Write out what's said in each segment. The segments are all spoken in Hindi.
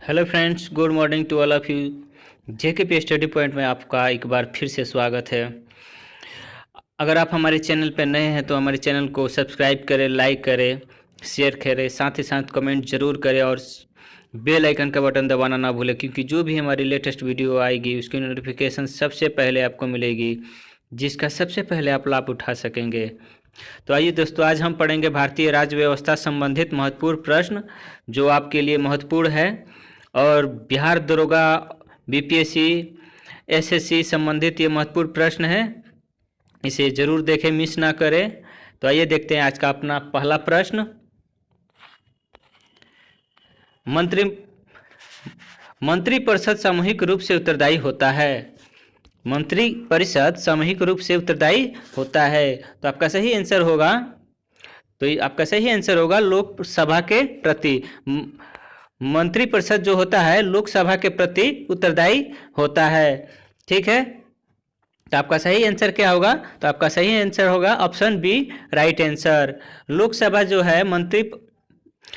Hello friends, good morning to all of you. JKP study point में आपका एक बार फिर से स्वागत है। अगर आप हमारे चैनल पर नए हैं तो हमारे चैनल को सब्सक्राइब करें, लाइक करें, शेयर करें, साथ ही साथ कमेंट जरूर करें और बेल आइकन का बटन दबाना ना भूलें, क्योंकि जो भी हमारी लेटेस्ट वीडियो आएगी उसकी नोटिफिकेशन सबसे पहले आपको मिलेगी, जिसका सबसे पहले आप लाभ उठा सकेंगे। तो आइए दोस्तों, आज हम पढ़ेंगे भारतीय राज्य व्यवस्था संबंधित महत्वपूर्ण प्रश्न जो आपके लिए महत्वपूर्ण है। और बिहार दरोगा, बीपीएससी, एसएससी संबंधित ये महत्वपूर्ण प्रश्न है, इसे जरूर देखें, मिस ना करें। तो आइए देखते हैं आज का अपना पहला प्रश्न। मंत्रिपरिषद सामूहिक रूप से उत्तरदायी होता है। मंत्रिपरिषद सामूहिक रूप से उत्तरदायी होता है, तो आपका सही आंसर होगा लोकसभा के प्रति। मंत्रिपरिषद जो होता है लोकसभा के प्रति उत्तरदायी होता है। ठीक है, तो आपका सही आंसर क्या होगा? तो आपका सही आंसर होगा option B, right answer. Lok Sabha जो है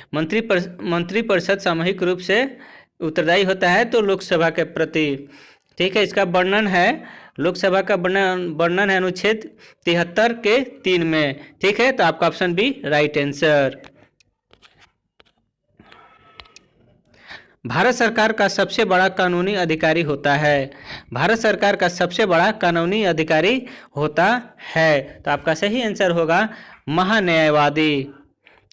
मंत्रिपरिषद सामूहिक रूप से उत्तरदायी होता है, तो लोकसभा के प्रति। ठीक है, इसका वर्णन है, लोकसभा का वर्णन है अनुच्छेद 73 के 3 में। ठीक है, तो आपका option B right answer. Bharat सरकार का सबसे बड़ा कानूनी अधिकारी होता है। भारत सरकार का सबसे बड़ा कानूनी अधिकारी होता है, तो आपका सही आंसर होगा महान्यायवादी।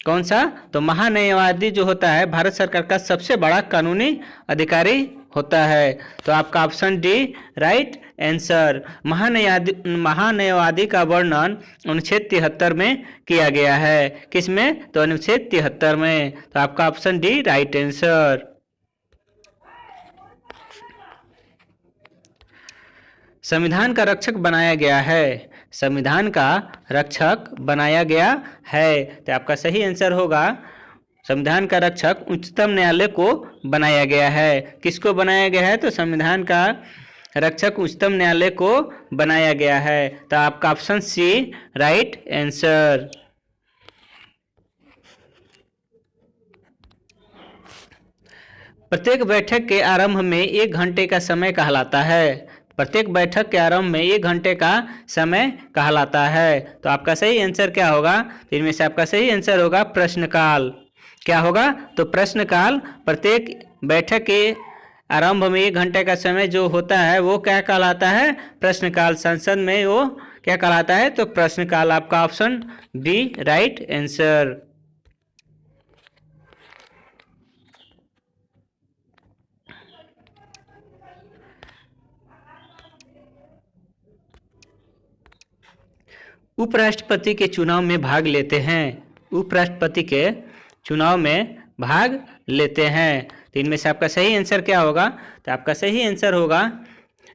कौन सा? तो महान्यायवादी जो होता है भारत सरकार का सबसे बड़ा कानूनी अधिकारी होता है, तो आपका ऑप्शन डी राइट आंसर। महान्यायवादी का वर्णन अनुच्छेद 73 में किया गया है। किसमें? तो अनुच्छेद 73 में, तो आपका ऑप्शन डी राइट आंसर। संविधान का रक्षक बनाया गया है। संविधान का रक्षक बनाया गया है, तो आपका सही आंसर होगा संविधान का रक्षक उच्चतम न्यायालय को बनाया गया है। किसको बनाया गया है? तो संविधान का रक्षक उच्चतम न्यायालय को बनाया गया है, तो आपका ऑप्शन सी राइट आंसर। प्रत्येक बैठक के आरंभ में 1 घंटे का समय कहलाता है। प्रत्येक बैठक के आरंभ में 1 घंटे का समय कहलाता है, तो आपका सही आंसर क्या होगा? तो इनमें से आपका सही आंसर होगा प्रश्नकाल। क्या होगा? तो प्रश्नकाल। प्रत्येक बैठक के आरंभ में 1 घंटे का समय जो होता है वो क्या कहलाता है? प्रश्नकाल। संसद में वो क्या कहलाता है? तो प्रश्नकाल। आपका ऑप्शन बी राइट आंसर। उपराष्ट्रपति के चुनाव में भाग लेते हैं। उपराष्ट्रपति के चुनाव में भाग लेते हैं, तो इनमें से आपका सही आंसर क्या होगा? तो आपका सही आंसर होगा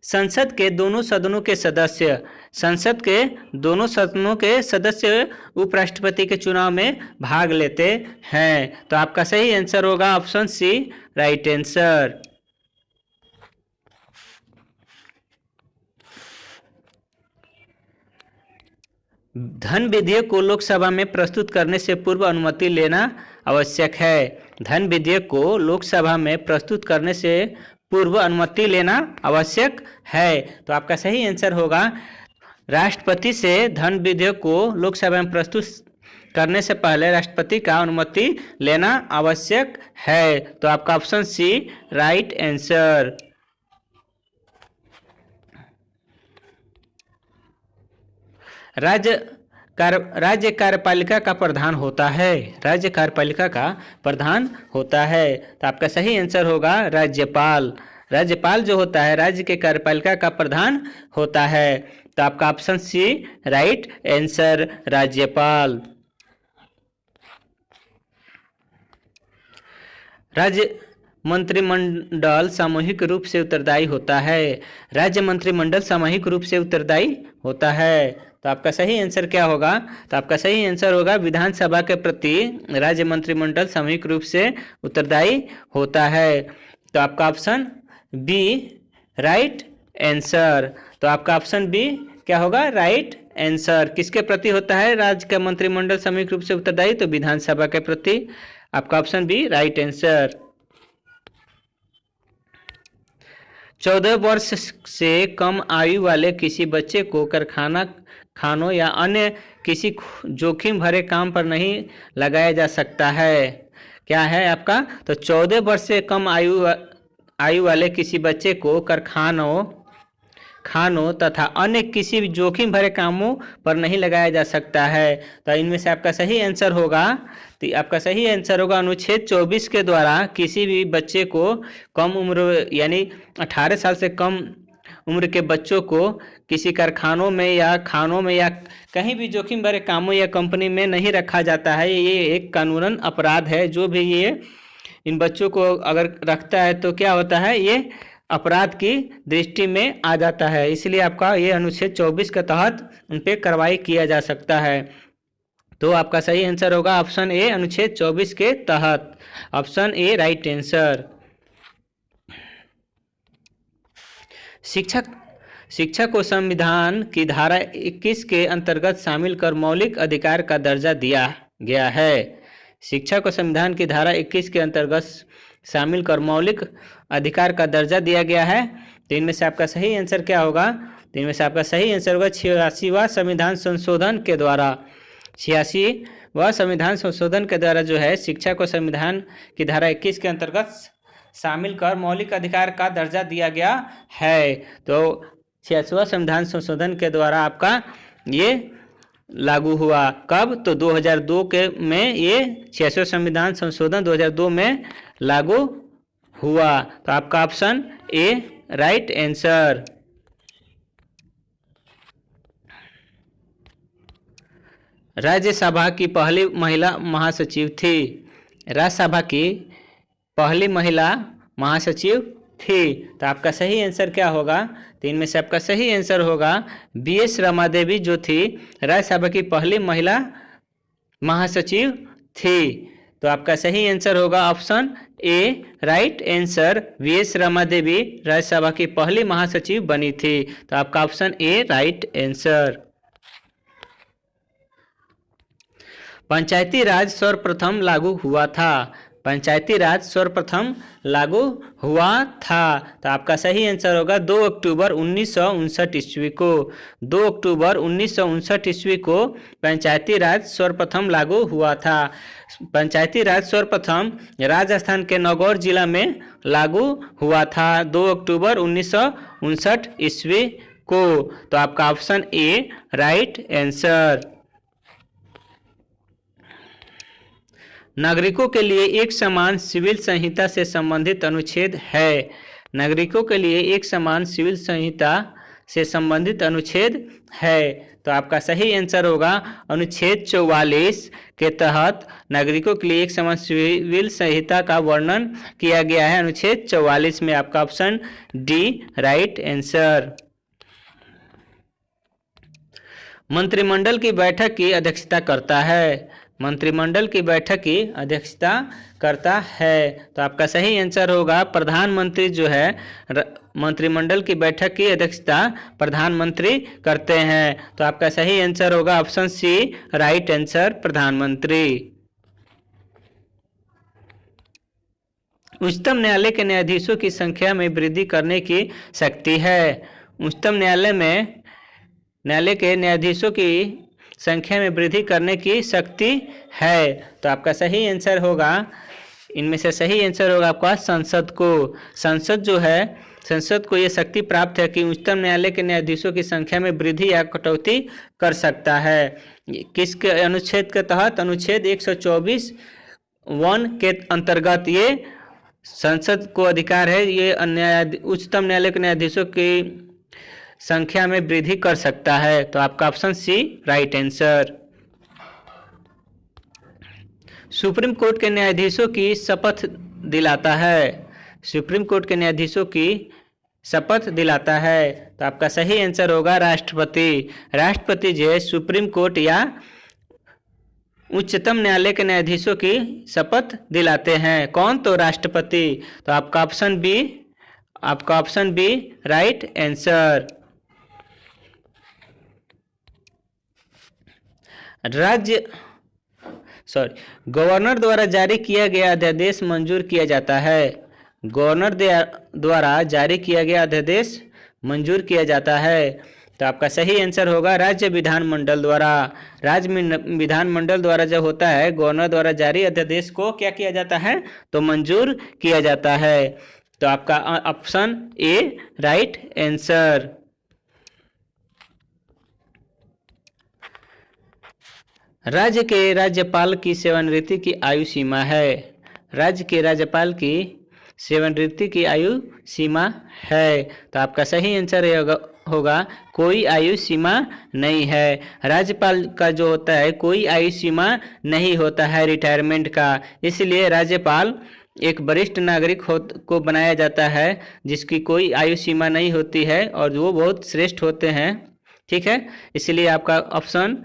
संसद के दोनों सदनों के सदस्य। संसद के दोनों सदनों के सदस्य उपराष्ट्रपति के चुनाव में भाग लेते हैं, तो आपका सही आंसर होगा ऑप्शन सी राइट आंसर। धन विधेयक को लोकसभा में प्रस्तुत करने से पूर्व अनुमति लेना आवश्यक है। धन विधेयक को लोकसभा में प्रस्तुत करने से पूर्व अनुमति लेना आवश्यक है, तो आपका सही आंसर होगा राष्ट्रपति से धन विधेयक को लोकसभा में प्रस्तुत करने से पहले राष्ट्रपति का अनुमति लेना आवश्यक है, तो आपका ऑप्शन सी राइट आंसर। राज्य कार्यपालिका का प्रधान होता है। राज्य कार्यपालिका का प्रधान होता है, तो आपका सही आंसर होगा राज्यपाल। राज्यपाल जो होता है राज्य के कार्यपालिका का प्रधान होता है, तो आपका ऑप्शन सी राइट आंसर राज्यपाल। राज्य मंत्रिमंडल सामूहिक रूप से उत्तरदायी होता है। राज्य मंत्रिमंडल सामूहिक रूप से उत्तरदायी होता है, तो आपका सही आंसर क्या होगा? तो आपका सही आंसर होगा विधानसभा के प्रति राज्य मंत्रिमंडल सामूहिक रूप से उत्तरदायी होता है, तो आपका ऑप्शन बी राइट आंसर। तो आपका ऑप्शन बी क्या होगा? Right answer. किसके प्रति होता है राज्य का मंत्रिमंडल सामूहिक रूप से उत्तरदायी? तो विधानसभा के प्रति। आपका ऑप्शन बी राइट आंसर। 14 वर्ष से कम आयु वाले किसी बच्चे को कारखाना, खानों या अन्य किसी जोखिम भरे काम पर नहीं लगाया जा सकता है। क्या है आपका? तो 14 वर्ष से कम आयु वाले किसी बच्चे को कारखानों, खानों तथा अन्य किसी भी जोखिम भरे कामों पर नहीं लगाया जा सकता है। तो इनमें से आपका सही आंसर होगा, तो आपका सही आंसर होगा अनुच्छेद 24 के द्वारा किसी भी बच्चे को कम उम्र यानी 18 साल से कम उम्र के बच्चों को किसी कारखानों में या खानों में या कहीं भी जोखिम भरे कामों या कंपनी में नहीं रखा जाता है। ये एक कानूनन अपराध है। जो भी ये इन बच्चों को अगर रखता है तो क्या होता है, ये अपराध की दृष्टि में आ जाता है। इसलिए आपका ये अनुच्छेद 24 के तहत उन पर कार्रवाई किया जा सकता है। तो आपका सही आंसर होगा ऑप्शन ए, अनुच्छेद 24 के तहत। Option A right answer. शिक्षा को संविधान की धारा 21 के अंतर्गत शामिल कर मौलिक अधिकार का दर्जा दिया गया है। शिक्षा को संविधान की धारा 21 के अंतर्गत शामिल कर मौलिक अधिकार का दर्जा दिया गया है। तो इनमें से आपका सही आंसर क्या होगा? तो इनमें से आपका सही आंसर होगा 86वां संविधान संशोधन के द्वारा। 86वां संविधान संशोधन के द्वारा जो है शिक्षा को संविधान की धारा 21 के अंतर्गत शामिल कर मौलिक अधिकार का दर्जा दिया गया है। तो 86वां संविधान संशोधन के द्वारा आपका ये लागू हुआ। कब? तो 2002 के में ये 86वां संविधान संशोधन 2002 में लागू हुआ। तो आपका option A right answer. Rajya Sabha की पहली महिला महासचिव थी। राज्यसभा की पहली महिला महासचिव थी। तो आपका सही आंसर क्या होगा? तो इनमें से आपका सही आंसर होगा बीएस रमा देवी जो थी राज्यसभा की पहली महिला महासचिव थी। तो आपका सही आंसर होगा option A right answer. BS Rama Devi Rajya Sabha की पहली महासचिव बनी थी। तो आपका option A right answer. Panchayati Raj सर्वप्रथम लागू हुआ था। पंचायती राज सर्वप्रथम लागू हुआ था। तो आपका सही आंसर होगा 2 अक्टूबर 1959 ईस्वी को। 2 अक्टूबर 1959 ईस्वी को पंचायती राज सर्वप्रथम लागू हुआ था। पंचायती राज सर्वप्रथम राजस्थान के नागौर जिला में लागू हुआ था 2 अक्टूबर 1959 ईस्वी को। तो आपका ऑप्शन ए राइट आंसर। नागरिकों के लिए एक समान सिविल संहिता से संबंधित अनुच्छेद है। नागरिकों के लिए एक समान सिविल संहिता से संबंधित अनुच्छेद है। तो आपका सही आंसर होगा अनुच्छेद 44 के तहत नागरिकों के लिए एक समान सिविल संहिता का वर्णन किया गया है। अनुच्छेद 44 में आपका ऑप्शन डी राइट आंसर। मंत्रिमंडल की बैठक की अध्यक्षता करता है। मंत्रिमंडल की बैठक की अध्यक्षता करता है। तो आपका सही आंसर होगा प्रधानमंत्री जो है मंत्रिमंडल की बैठक की अध्यक्षता प्रधानमंत्री करते हैं। तो आपका सही आंसर होगा ऑप्शन सी राइट आंसर प्रधानमंत्री। उच्चतम न्यायालय के न्यायाधीशों की संख्या में वृद्धि करने की शक्ति है। उच्चतम न्यायालय के न्यायाधीशों की संख्या में वृद्धि करने की शक्ति है। तो आपका सही आंसर होगा, इनमें से सही आंसर होगा आपका संसद को। संसद जो है, संसद को ये शक्ति प्राप्त है कि उच्चतम न्यायालय के न्यायाधीशों की संख्या में वृद्धि या कटौती कर सकता है। किसके अनुच्छेद के तहत? अनुच्छेद 124 1 के अंतर्गत ये संसद को अधिकार है, ये उच्चतम न्यायालय के न्यायाधीशों की संख्या में वृद्धि कर सकता है। तो आपका option C right answer. Supreme court के न्यायाधीशों की शपथ दिलाता है। सुप्रीम कोर्ट के न्यायाधीशों की शपथ दिलाता है। तो आपका सही आंसर होगा राष्ट्रपति। राष्ट्रपति जो है सुप्रीम कोर्ट या उच्चतम न्यायालय के न्यायाधीशों की शपथ दिलाते हैं। कौन? तो राष्ट्रपति। तो आपका option B right answer. Governor द्वारा जारी किया गया अध्यादेश मंजूर किया जाता है। गवर्नर द्वारा जारी किया गया अध्यादेश मंजूर किया जाता है। तो आपका सही आंसर होगा राज्य विधानमंडल द्वारा। राज्य विधानमंडल द्वारा जब होता है गवर्नर द्वारा जारी अध्यादेश को क्या किया जाता है, तो मंजूर किया जाता है। तो आपका ऑप्शन ए राइट आंसर। राज्य के राज्यपाल की सेवानिवृत्ति की आयु सीमा है। राज्य के राज्यपाल की सेवानिवृत्ति की आयु सीमा है। तो आपका सही आंसर होगा कोई आयु सीमा नहीं है। राज्यपाल का जो होता है कोई आयु सीमा नहीं होता है रिटायरमेंट का, इसलिए राज्यपाल एक वरिष्ठ नागरिक को बनाया जाता है जिसकी कोई आयु सीमा नहीं होती है और वो बहुत श्रेष्ठ होते हैं। ठीक है, इसलिए आपका ऑप्शन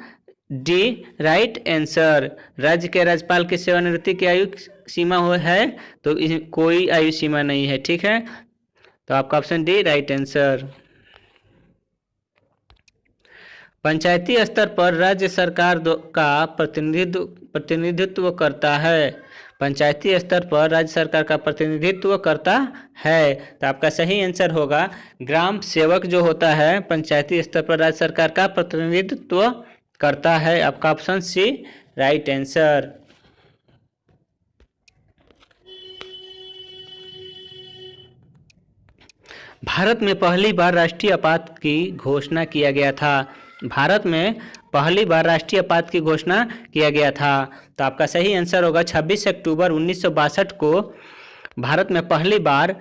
डी राइट आंसर। राज्य के राज्यपाल की सेवानिवृत्ति की आयु सीमा है, तो कोई आयु सीमा नहीं है। ठीक है, तो आपका ऑप्शन डी राइट आंसर। पंचायती स्तर पर राज्य सरकार का प्रतिनिधित्व करता है। पंचायती स्तर पर राज्य सरकार का प्रतिनिधित्व करता है। तो आपका सही आंसर होगा ग्राम सेवक जो होता है पंचायती स्तर पर राज्य सरकार का प्रतिनिधित्व करता है। आपका option C right answer. Bharat में पहली बार राष्ट्रीय आपात की घोषणा किया गया था। भारत में पहली बार राष्ट्रीय आपात की घोषणा किया गया था। तो आपका सही आंसर होगा 26 अक्टूबर 1962 को भारत में पहली बार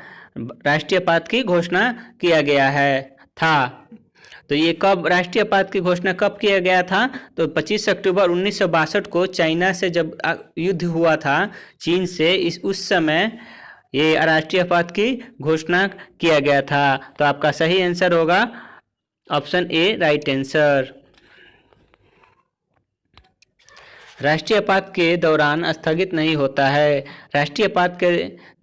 राष्ट्रीय आपात की घोषणा किया गया था। तो ये कब राष्ट्रीय आपात की घोषणा कब किया गया था, तो 25 अक्टूबर 1962 को चाइना से जब युद्ध हुआ था चीन से, उस समय ये राष्ट्रीय आपात की घोषणा किया गया था। तो आपका सही आंसर होगा ऑप्शन ए राइट आंसर। राष्ट्रीय आपात के दौरान स्थगित नहीं होता है। राष्ट्रीय आपात के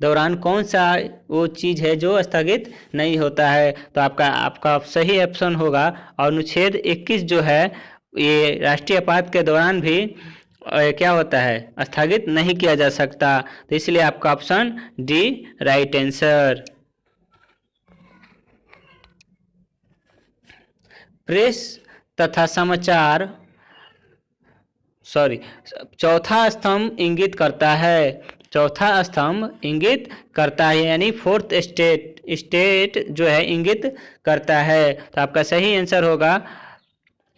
दौरान कौन सा वो चीज़ है जो स्थगित नहीं होता है, तो आपका सही ऑप्शन होगा अनुच्छेद 21 जो है ये राष्ट्रीय आपात के दौरान भी क्या होता है, स्थगित नहीं किया जा सकता। तो इसलिए आपका option D right answer. Press तथा समाचार चौथा स्तंभ इंगित करता है। चौथा स्तंभ इंगित करता है यानी फोर्थ स्टेट जो है इंगित करता है। तो आपका सही आंसर होगा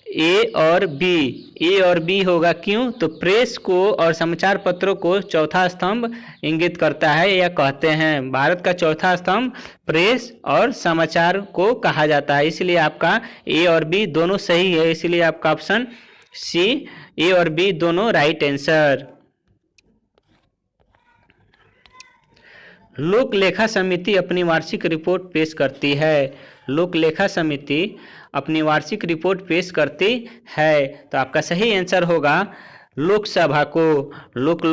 ए और बी। ए और बी होगा, क्यों, तो प्रेस को और समाचार पत्रों को चौथा स्तंभ इंगित करता है या कहते हैं। भारत का चौथा स्तंभ प्रेस और समाचार को कहा जाता है, इसलिए आपका ए और बी दोनों सही है। इसलिए आपका ऑप्शन सी ए और बी दोनों राइट आंसर। लोक लेखा समिति अपनी वार्षिक रिपोर्ट पेश करती है। लोक लेखा समिति अपनी वार्षिक रिपोर्ट पेश करती है। तो आपका सही आंसर होगा लोकसभा को। लोक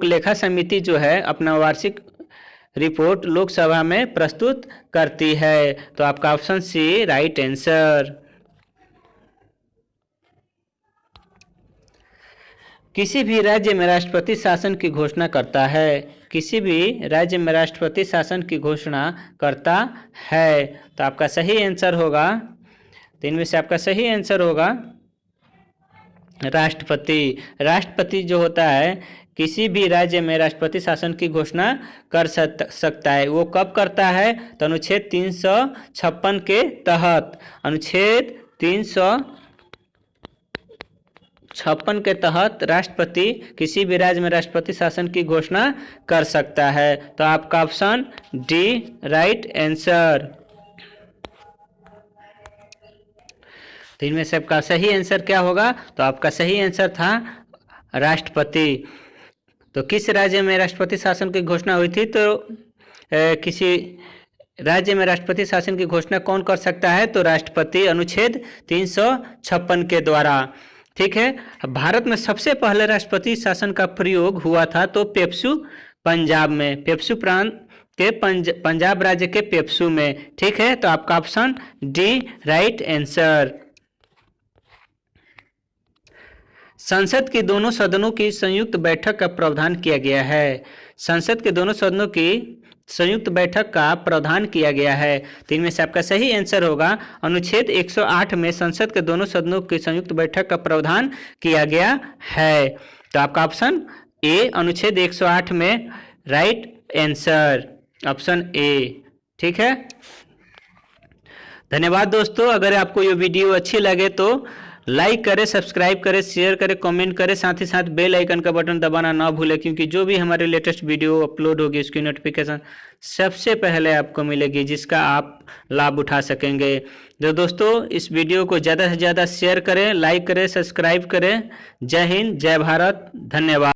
लेखा समिति जो है अपना वार्षिक रिपोर्ट लोकसभा में प्रस्तुत करती है। तो आपका ऑप्शन सी राइट आंसर। किसी भी राज्य में राष्ट्रपति शासन की घोषणा करता है। किसी भी राज्य में राष्ट्रपति शासन की घोषणा करता है। तो आपका सही आंसर होगा, तो इनमें से आपका सही आंसर होगा राष्ट्रपति। राष्ट्रपति जो होता है किसी भी राज्य में राष्ट्रपति शासन की घोषणा कर सकता है। वो कब करता है, तो अनुच्छेद 356 के तहत। अनुच्छेद 356 के तहत राष्ट्रपति किसी भी राज्य में राष्ट्रपति शासन की घोषणा कर सकता है। तो आपका ऑप्शन डी राइट आंसर। तो इनमें से आपका सही आंसर क्या होगा, तो आपका सही आंसर था राष्ट्रपति। तो किस राज्य में राष्ट्रपति शासन की घोषणा हुई थी, तो किसी राज्य में राष्ट्रपति शासन की घोषणा कौन कर सकता है, तो राष्ट्रपति, अनुच्छेद 356 के द्वारा। ठीक है, भारत में सबसे पहले राष्ट्रपति शासन का प्रयोग हुआ था तो पेप्सू पंजाब में, पेप्सू प्रांत के पंजाब राज्य के पेप्सू में। ठीक है, तो आपका ऑप्शन डी राइट आंसर। संसद के दोनों सदनों की संयुक्त बैठक का प्रावधान किया गया है। संसद के दोनों सदनों की संयुक्त बैठक का प्रावधान किया गया है? तो इनमें से आपका सही आंसर होगा अनुच्छेद 108 में संसद के दोनों सदनों की संयुक्त बैठक का प्रावधान किया गया है। तो आपका ऑप्शन ए अनुच्छेद 108 में राइट आंसर, ऑप्शन ए। ठीक है, धन्यवाद दोस्तों। अगर आपको ये वीडियो अच्छी लगे तो लाइक करें, सब्सक्राइब करें, शेयर करें, कमेंट करें, साथ ही साथ बेल आइकन का बटन दबाना ना भूलें, क्योंकि जो भी हमारे लेटेस्ट वीडियो अपलोड होगी उसकी नोटिफिकेशन सबसे पहले आपको मिलेगी, जिसका आप लाभ उठा सकेंगे। तो दोस्तों इस वीडियो को ज़्यादा से ज़्यादा शेयर करें, लाइक करें, सब्सक्राइब करें। जय हिंद, जय भारत, धन्यवाद।